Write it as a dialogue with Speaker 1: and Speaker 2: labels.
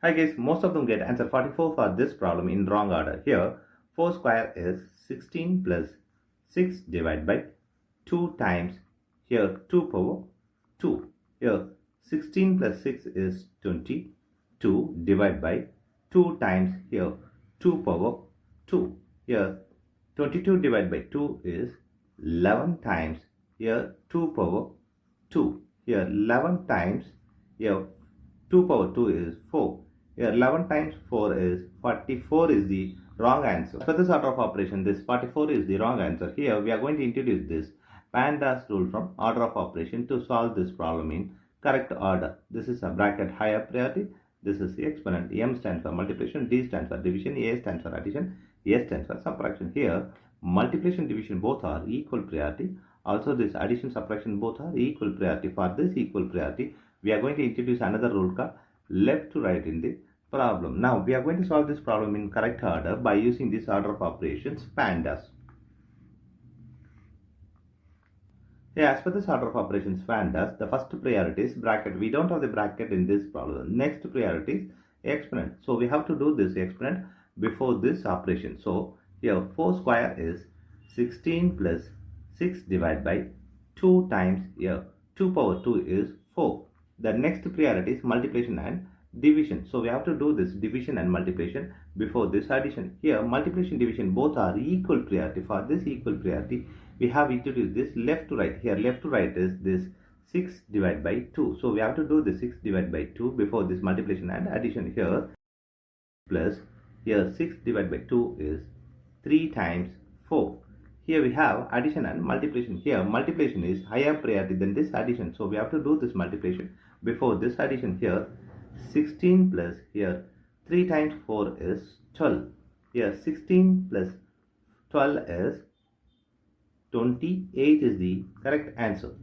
Speaker 1: Hi guys, most of them get answer 44 for this problem in wrong order. Here, 4 square is 16 plus 6 divided by 2 times, here 2 power 2. Here, 16 plus 6 is 22 divided by 2 times, here 2 power 2. Here, 22 divided by 2 is 11 times, here 2 power 2. Here 11 times, here 2 power 2 is 4. Here 11 times 4 is 44 is the wrong answer. For this order of operation, this 44 is the wrong answer. Here we are going to introduce this PEMDAS rule from order of operation to solve this problem in correct order. This is a bracket higher priority. This is the exponent. M stands for multiplication, D stands for division, A stands for addition, S stands for subtraction. Here multiplication, division both are equal priority. Also this addition, subtraction both are equal priority. For this equal priority, we are going to introduce another rule called left to right in the problem. Now we are going to solve this problem in correct order by using this order of operations PEMDAS. Yeah, as per this order of operations PEMDAS, the first priority is bracket. We don't have the bracket in this problem. Next priority is exponent. So we have to do this exponent before this operation. So here 4 square is 16 plus 6 divided by 2 times, here 2 power 2 is 4. The next priority is multiplication and division. So we have to do this division and multiplication before this addition. Here multiplication, division both are equal priority. For this equal priority, we have introduced this left to right. Here left to right is this 6 divided by 2. So we have to do the 6 divided by 2 before this multiplication and addition. Here plus, here 6 divided by 2 is 3 times 4. Here we have addition and multiplication. Here multiplication is higher priority than this addition. So we have to do this multiplication before this addition. Here 16 plus, here 3 times 4 is 12. Here 16 plus 12 is 28 is the correct answer.